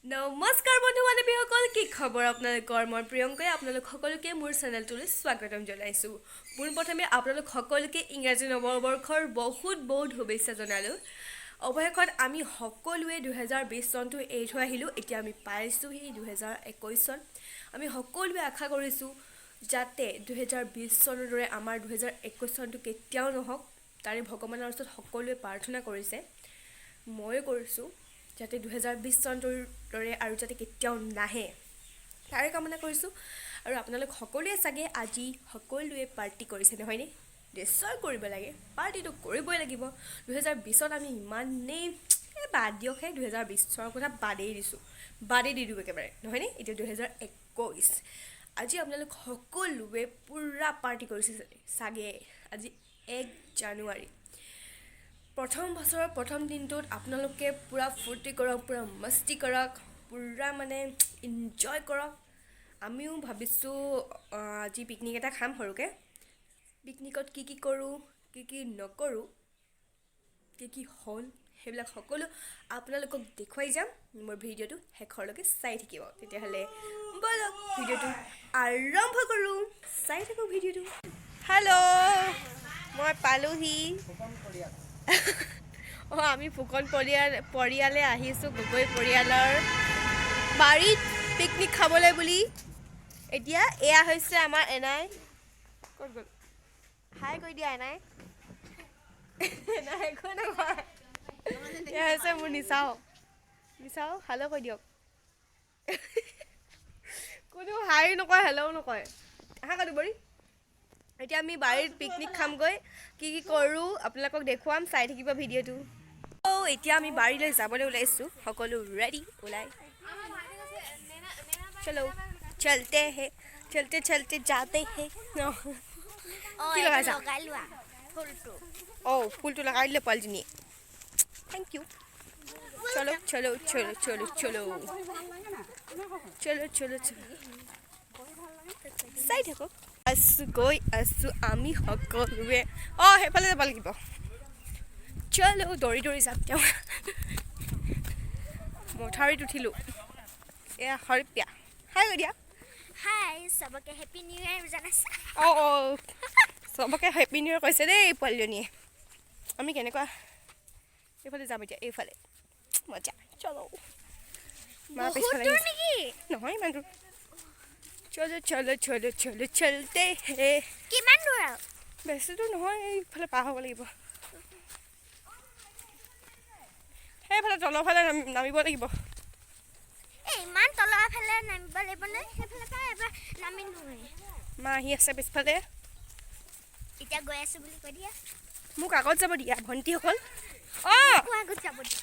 নমস্কাৰ বন্ধু বান্ধৱীসকল, কি খবৰ আপোনালোকৰ? মই প্ৰিয়ংকাই আপোনালোক সকলোকে মোৰ চেনেলটোলৈ স্বাগতম জনাইছোঁ। পোনপ্ৰথমে আপোনালোক সকলোকে ইংৰাজী নৱবৰ্ষৰ বহুত বহুত শুভেচ্ছা জনালোঁ। অৱশেষত আমি সকলোৱে 2020 চনটো এৰি থৈ আহিলোঁ। এতিয়া আমি পাইছোঁহি 2021 চন। আমি সকলোৱে আশা কৰিছোঁ যাতে 2020 চনৰ দৰে আমাৰ 2021 চনটো কেতিয়াও নহওক, তাৰে ভগৱানৰ ওচৰত সকলোৱে প্ৰাৰ্থনা কৰিছে। ময়ো কৰিছোঁ যাতে 2020 চনটোৰ দৰে আৰু যাতে কেতিয়াও নাহে, তাৰে কামনা কৰিছোঁ। আৰু আপোনালোক সকলোৱে চাগে আজি সকলোৱে পাৰ্টি কৰিছে নহয়নে? নিশ্চয় কৰিব লাগে, পাৰ্টিটো কৰিবই লাগিব। 2020ত আমি ইমানেই বাদ দিয়কহে, 2020ৰ কথা বাদেই দি দিওঁ একেবাৰে নহয়নে? এতিয়া 2021 আজি আপোনালোক সকলোৱে পূৰা পাৰ্টি কৰিছে চাগে। আজি 1 জানুৱাৰী, প্ৰথম বছৰৰ প্ৰথম দিনটোত আপোনালোকে পূৰা ফূৰ্তি কৰক, পূৰা মস্তি কৰক, পূৰা মানে ইনজয় কৰক। আমিও ভাবিছোঁ আজি পিকনিক এটা খাম সৰুকৈ। পিকনিকত কি কি কৰোঁ, কি কি নকৰোঁ, কি কি হ'ল, সেইবিলাক সকলো আপোনালোকক দেখুৱাই যাম। মোৰ ভিডিঅ'টো শেষৰলৈকে চাই থাকিব। তেতিয়াহ'লে ব'লক ভিডিঅ'টো আৰম্ভ কৰোঁ। চাই থাকোঁ ভিডিঅ'টো। হেল্ল', মই পালোহি। আমি ফুকন পৰিয়ালে আহিছোঁ গগৈ পৰিয়ালৰ বাৰীত পিকনিক খাবলৈ বুলি। এতিয়া এয়া হৈছে আমাৰ এনাই। ক'ত গ'ল? হাই কৈ দিয়া এনাই। একো নহয়। এয়া হৈছে মোৰ নিচাও হেল্ল' কৈ দিয়ক। কোনো হাই নকয়, হেল্ল'ও নকয়। আহা কাটো বৰি। এতিয়া আমি বাৰীত পিকনিক খামগৈ। কি কি কৰোঁ আপোনালোকক দেখুৱাম, চাই থাকিব ভিডিঅ'টো। এতিয়া আমি বাৰীলৈ যাবলৈ ওলাইছোঁ, সকলো ৰেডি। ওলাই চলো, চলতে হে চলতে চলতে যাতে হে। কি লগাইছা? ফুলটো লগাই দিলে পোৱালিজনীয়ে। Thank U. চলো চলো চলো চলো চলো চলো চলো চলো, চাই থাকক। গৈ আছোঁ আমি সকলোৱে। সেইফালে যাব লাগিব। চলো, দৌৰি দৌৰি যাম। তেওঁ মথাউৰিত উঠিলোঁ। এয়া সৰপীয়া। হাই কৈ দিয়া। হাই, চবকে হেপী নিউ ইয়েৰ জনাইছে। চবকে হেপী নিউ ইয়েৰ কৈছে দেই পোৱালিজনীয়ে। আমি কেনেকুৱা এইফালে যাম এতিয়া, এইফালে মজা। চলো, মা পিছফালে নেকি? নহয় ইমান দূৰ। চলো চলো চলো চলো চলতে হে। কিমান দূৰ আৰু? বেছি দূৰ নহয়, এইফালে পাৰ হ'ব লাগিব। সেইফালে তলৰ ফালে নামিব লাগিব। ইমান তলৰ ফালে নামিব লাগিব নে? সেইফালে পৰা এবাৰ নামি নহয়। মা আহি আছে পিছফালে। এতিয়া গৈ আছোঁ বুলি কৈ দিয়া। মোক আগত যাব দিয়া ভণ্টিসকল। আগত যাব দিয়া।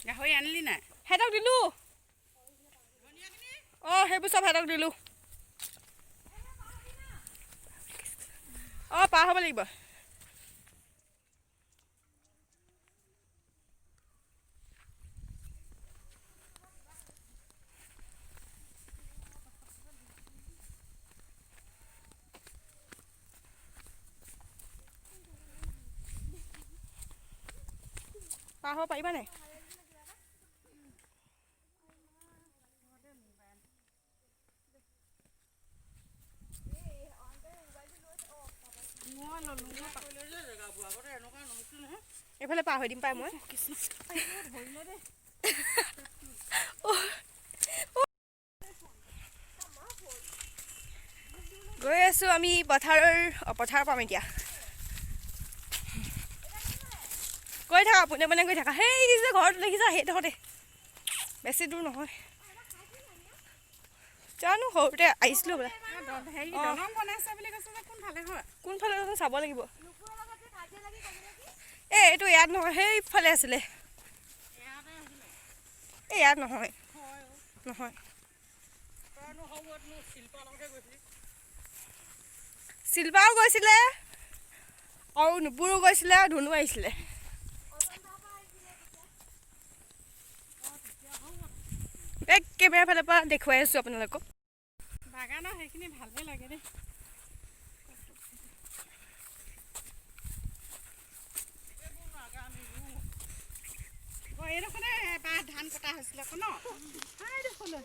গাহৰি আনিলি নাই? সিহঁতক দিলোঁ। সেইবোৰ চব সিহঁতক দিলোঁ। পাৰ হ'ব লাগিব। পাৰ হ'ব পাৰিবা নাই? এইফালে পাৰ হৈ দিম পাই মই। গৈ আছোঁ আমি পথাৰ পাম এতিয়া। গৈ থাকা, পোনে পোনে গৈ থাকা। সেই যে ঘৰত দেখিছা সেইডোখৰতে, বেছি দূৰ নহয়। জানো সৰুতে আহিছিলোঁ বোলে। কোনফালে চাব লাগিব। এইটো ইয়াত নহয়, সেইফালে আছিলে। ইয়াত নহয়। শিল্পাও গৈছিলে আৰু নুপুৰো গৈছিলে, ধুনু আহিছিলে। কেমেৰা ফালৰ পৰা দেখুৱাই আছোঁ আপোনালোকক। বাগানৰ সেইখিনি ভালেই লাগে দেই। এইডোখৰতে কাৰ ধান কটা হৈছিলে আকৌ ন হাই দেখলৈ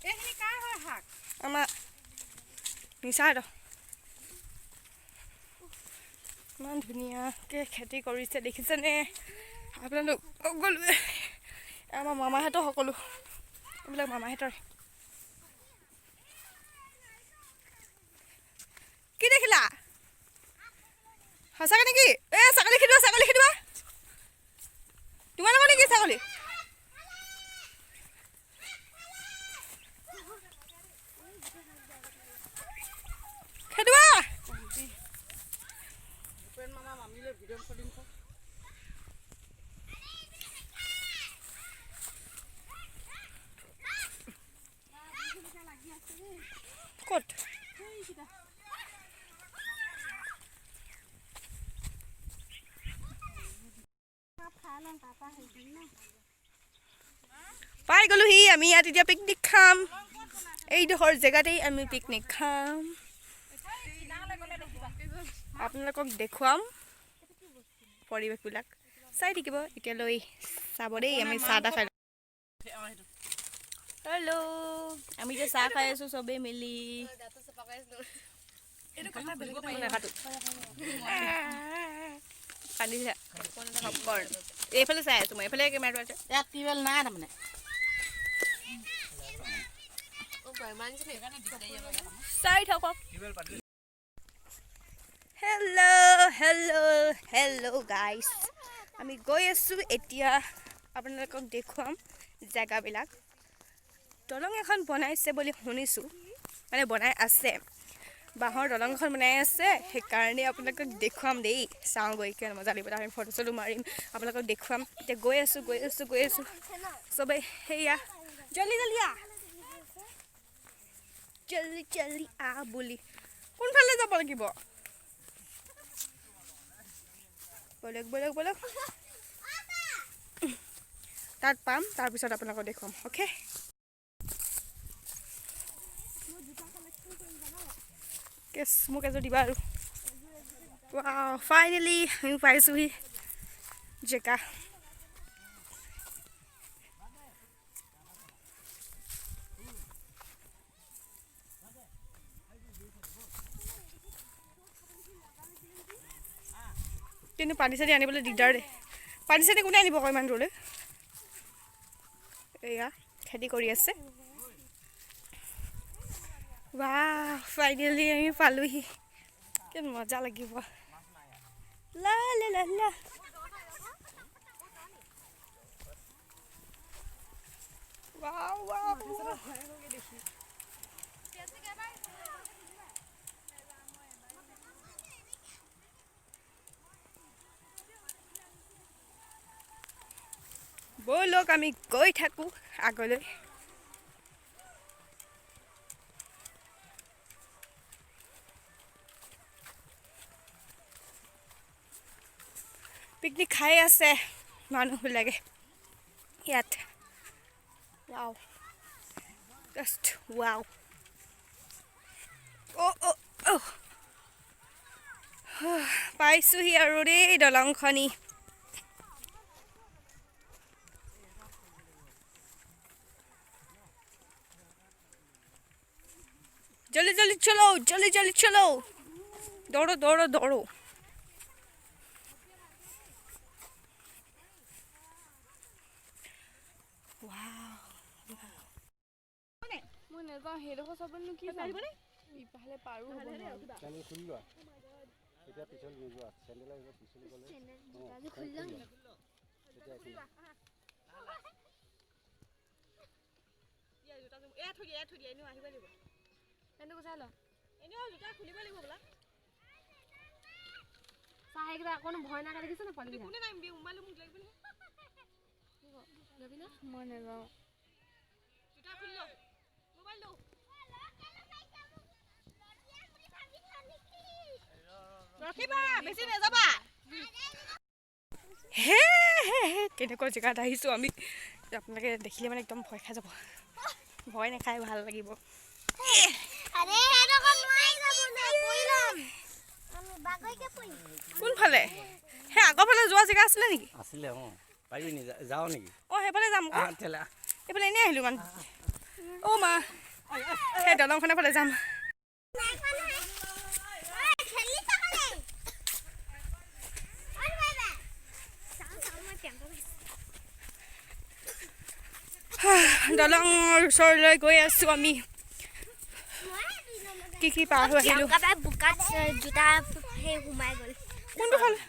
এইখিনি কাৰ হয় শাক আমাৰ নিচাৰ ইমান ধুনীয়াকৈ খেতি কৰিছে দেখিছেনে আপোনালোক সকলোৱে আমাৰ মামাহঁতৰ সকলো এইবিলাক মামাহঁতৰ কি দেখিলা সঁচাকৈ নেকি এই ছাগলী খেদিবা তোমালোকৰ নেকি ছাগলী খেদিবা মামা মামিলৈ ভিডিঅ' কৰিম ক'ত পাই গ'লোহি আমি ইয়াত এতিয়া পিকনিক খাম এইডোখৰ জেগাতেই আমি পিকনিক খাম আপোনালোকক দেখুৱাম পৰিৱেশবিলাক চাই থাকিব এতিয়ালৈ চাব দেই আমি চাহ তাহ খাই হেল্ল' আমি এতিয়া চাহ খাই আছোঁ চবেই মিলি কান্দিছে এইফালে চাই আছোঁ মই এইফালে কেমেৰাটো আছে ইয়াত টিউবেল নাই তাৰমানে চাই থাকক হেল্ল' গাইছ আমি গৈ আছোঁ এতিয়া আপোনালোকক দেখুৱাম জেগাবিলাক দলং এখন বনাইছে বুলি শুনিছোঁ মানে বনাই আছে বাঁহৰ দলং এখন বনাই আছে সেইকাৰণে আপোনালোকক দেখুৱাম দেই চাওঁ গৈ কিনে মজা লাগিব আমি ফটো চটো মাৰিম আপোনালোকক দেখুৱাম এতিয়া গৈ আছোঁ চবেই সেয়া জল্দি বুলি কোনফালে যাব লাগিব বলক তাত পাম তাৰপিছত আপোনালোকক দেখুৱাম অ'কে কেছ মোক এযোৰ দিবা আৰু ফাইনেলি আমি পাইছোঁহি জেগা কিন্তু পানী চানী আনিবলৈ দিগদাৰ দেই পানী চানী কোনে আনিব আকৌ ইমান দূৰলৈ এয়া খেতি কৰি আছে ফাইনেলি আমি পালোহি কিমান মজা লাগিব লা ব'লক আমি গৈ থাকোঁ আগলৈ পিকনিক খাই আছে মানুহবিলাকে ইয়াত জাষ্ট পাইছোঁহি আৰু দেই দলংখনি जल्दी चलो दौड़ो কোনো ভয় না দেখিছ না পালি কোনে নাম দিয়ে মোবাইল মুখ লাগিব যাবি না মই নেযাওঁ জুতা খুলি ল মোবাইল লো ৰখিবা বেছি নেযাবা হে কেনেকুৱা জেগাত আহিছোঁ আমি আপোনালোকে দেখিলে মানে একদম ভয় খাই যাব ভয় নাখাই ভাল লাগিব আরে এরকম নাই যাব না কইলাম আমি বাগইকে কই কোনফালে হে জেগা আছিলে নেকি আছিলে পাৰিবি নি যাওঁ নেকি সেইফালে যাম ঠেলা এইফালে এনেই আহিলোঁ মানে মা সেই দলংখনৰ ফালে যাম দলঙৰ ওচৰলৈ গৈ আছোঁ আমি কি পাৰ হৈ আহিলোঁ বোকাত জোতা সেই সোমাই গ'ল কোনটো ফালে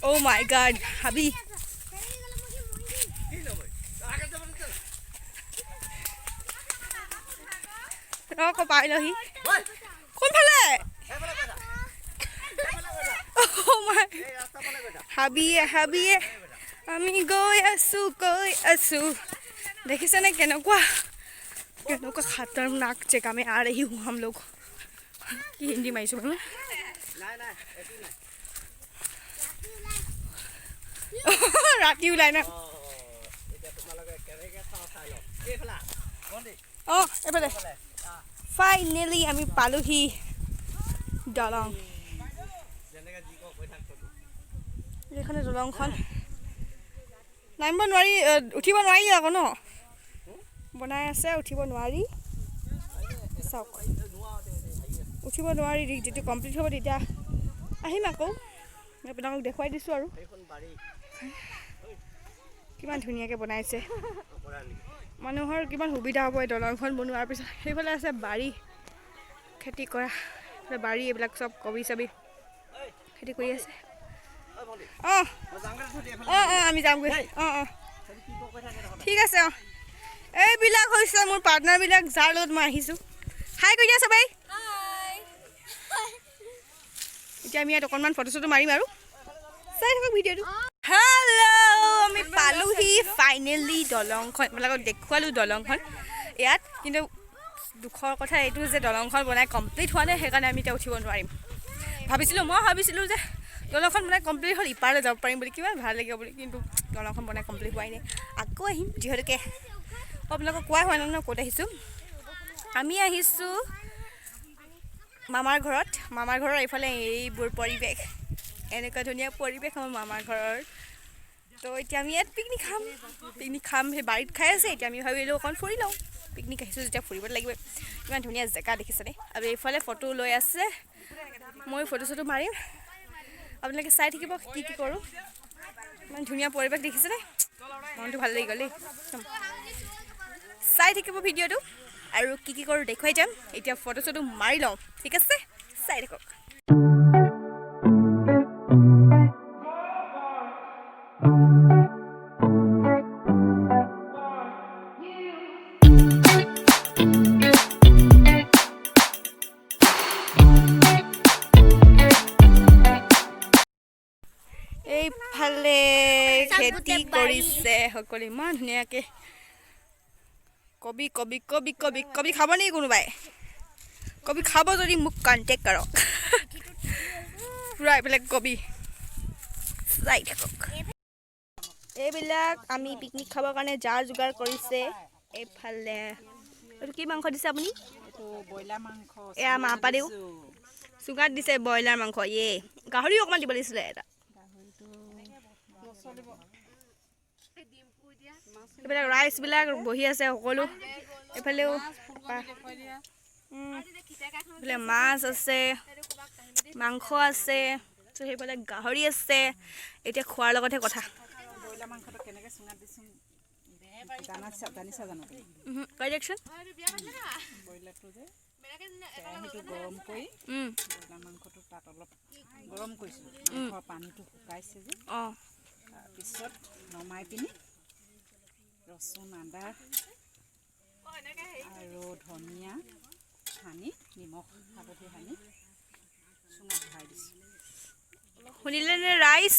oh my god হাবি আকৌ পাইলহি কোনফালে হাবিয়ে আমি গৈ আছোঁ দেখিছেনে কেনেকুৱা खतरनाक जगह में आ रही हूँ हम लोग की हिंदी में राति ओলাই ना एफाले फाइनेली आमी पालोही दलং এইখনে দলংখন নামিব নোৱাৰি উঠিব নোৱাৰি আকৌ ন বনাই আছে উঠিব নোৱাৰি চাওক উঠিব নোৱাৰি যেতিয়া কমপ্লিট হ'ব তেতিয়া আহিম আকৌ মই আপোনালোকক দেখুৱাই দিছোঁ আৰু কিমান ধুনীয়াকৈ বনাইছে মানুহৰ কিমান সুবিধা হ'ব এই দলংখন বনোৱাৰ পিছত সেইফালে আছে বাৰী খেতি কৰা বাৰী এইবিলাক চব কবি চবি খেতি কৰি আছে আমি যামগৈ ঠিক আছে এইবিলাক হৈছে মোৰ পাৰ্টনাৰবিলাক যাৰ লগত মই আহিছোঁ হাই কৈ দিয়া চবেই এতিয়া আমি ইয়াত অকণমান ফটো চটো মাৰিম আৰু চাই থাকক ভিডিঅ'টো হেল্ল' আমি পালোহি ফাইনেলি দলংখন আপোনালোকক দেখুৱালোঁ দলংখন ইয়াত কিন্তু দুখৰ কথা এইটো যে দলংখন বনাই কমপ্লিট হোৱা নাই সেইকাৰণে আমি এতিয়া উঠিব নোৱাৰিম মই ভাবিছিলোঁ যে দলংখন বনাই কমপ্লিট হ'ল ইপাৰলৈ যাব পাৰিম বুলি কিমান ভাল লাগিব বুলি কিন্তু দলংখন বনাই কমপ্লিট হোৱাই নাই আকৌ আহিম যিহেতুকে আপোনালোকক কোৱা হোৱা নাই ন ক'ত আহিছোঁ আমি আহিছোঁ মামাৰ ঘৰৰ এইফালে এইবোৰ পৰিৱেশ এনেকুৱা ধুনীয়া পৰিৱেশ আমাৰ মামাৰ ঘৰৰ তো এতিয়া আমি ইয়াত পিকনিক খাম সেই বাৰীত খাই আছে এতিয়া আমি ভাবিলোঁ অকণ ফুৰি লওঁ পিকনিক আহিছোঁ যেতিয়া ফুৰিব লাগিব ইমান ধুনীয়া জেগা দেখিছেনে আৰু এইফালে ফটো লৈ আছে মই ফটো চটো মাৰিম আপোনালোকে চাই থাকিব কি কৰোঁ ইমান ধুনীয়া পৰিৱেশ দেখিছেনে মনটো ভাল লাগি গ'ল দেই চাই থাকিব ভিডিঅ'টো আৰু কি কৰোঁ দেখুৱাই যাম এতিয়া ফটো চটো মাৰি লওঁ ঠিক আছে চাই থাকক এইফালে খেতি কৰিছে সকলো ইমান ধুনীয়াকৈ কবি খাব নেকি কোনোবাই কবি খাব যদি মোক কণ্টেক্ট কৰক পুৰা এইবিলাক কবি চাই থাকক এইবিলাক আমি পিকনিক খাবৰ কাৰণে যাৰ যোগাৰ কৰিছে এইফালে এইটো কি মাংস দিছে আপুনি এয়া মাপাদেউ চুঙাত দিছে ব্ৰইলাৰ মাংস গাহৰি অকণমান দিব লাগিছিলে এটা এইবিলাক ৰাইচবিলাক বহি আছে সকলো এইফালেও এইফালে মাছ আছে মাংস আছে সেইফালে গাহৰি আছে এতিয়া খোৱাৰ লগতহে কথা গৰম কৰি মাংসটো তাত অলপ গৰম কৰিছিলোঁ পানীটো শুকাইছে যে তাৰপিছত নমাই পিনি ৰচুন আদা আৰু ধনিয়া সানি নিমখ হালধি সানি চুঙাত ভৰাই দিছোঁ শুনিলেনে ৰাইচ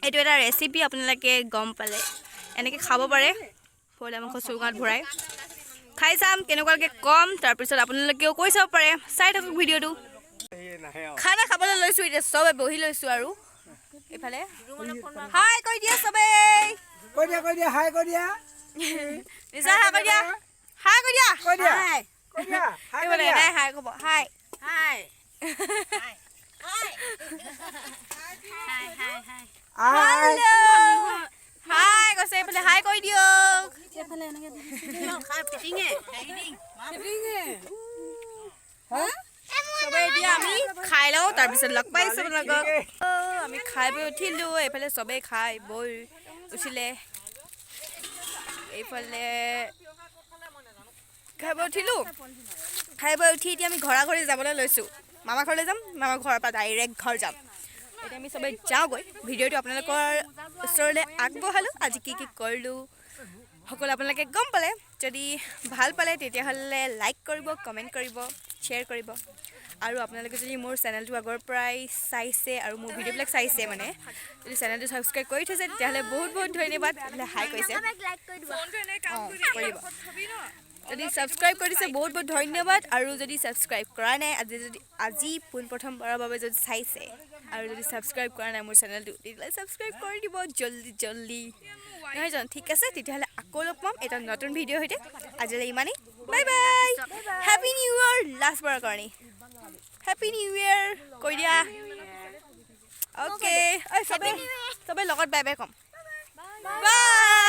এইটো এটা ৰেচিপি আপোনালোকে গম পালে এনেকৈ খাব পাৰে ব্ৰইলাৰ মাংস চুঙাত ভৰাই খাই চাম কেনেকুৱাকৈ কম তাৰপিছত আপোনালোকেও কৈ চাব পাৰে চাই থাকক ভিডিঅ'টো খানা খাবলৈ লৈছোঁ এতিয়া চবে বহি লৈছোঁ আৰু এইফালে হাই কৈ দিয়া চবেই কৈ দিয়া হাই কৈ দিয়া নিশা হাই কৈ দিয়া কৈ দিয়া এইফালে এটাই হাই ক'ব হাই আই হাই কৈছে এইফালে হাই কৈ দিয়ক চবেই এতিয়া আমি খাই লওঁ তাৰপিছত লগ পাইছোঁ আপোনালোকক আমি খাই বৈ উঠিলোঁ এইফালে চবেই খাই বৈ উঠিলে এইফালে খাই বৈ উঠিলোঁ খাই বৈ উঠি এতিয়া আমি ঘৰা ঘৰি যাবলৈ লৈছোঁ মামা ঘৰলৈ যাম মামাৰ ঘৰৰ পৰা ডাইৰেক্ট ঘৰ যাম এতিয়া আমি চবেই যাওঁগৈ ভিডিঅ'টো আপোনালোকৰ ওচৰলৈ আগবঢ়ালোঁ আজি কি কৰিলোঁ সকলো আপোনালোকে গম পালে যদি ভাল পালে তেতিয়াহ'লে লাইক কৰিব কমেণ্ট কৰিব শ্বেয়াৰ কৰিব আৰু আপোনালোকে যদি মোৰ চেনেলটো আগৰ পৰাই চাইছে আৰু মোৰ ভিডিঅ'বিলাক চাইছে মানে যদি চেনেলটো ছাবস্ক্ৰাইব কৰি থৈছে তেতিয়াহ'লে বহুত বহুত ধন্যবাদ হাই কৈছে লাইক কৰি দিব কৰিব যদি ছাবস্ক্ৰাইব কৰি দিছে বহুত বহুত ধন্যবাদ আৰু যদি ছাবস্ক্ৰাইব কৰা নাই আজি পোনপ্ৰথমবাৰৰ বাবে যদি চাইছে আৰু যদি ছাবস্ক্ৰাইব কৰা নাই মোৰ চেনেলটো তেতিয়াহ'লে ছাবস্ক্ৰাইব কৰি দিব জল্দি নহয় জানো ঠিক আছে তেতিয়াহ'লে আকৌ লগ পাম এটা নতুন ভিডিঅ'ৰ সৈতে আজিলৈ ইমানেই bye bye happy new year লাষ্টবাৰৰ কাৰণে হেপী নিউ ইয়েৰ কৈ দিয়া অ'কে চবেই লগত বাই বাই ক'ম বাই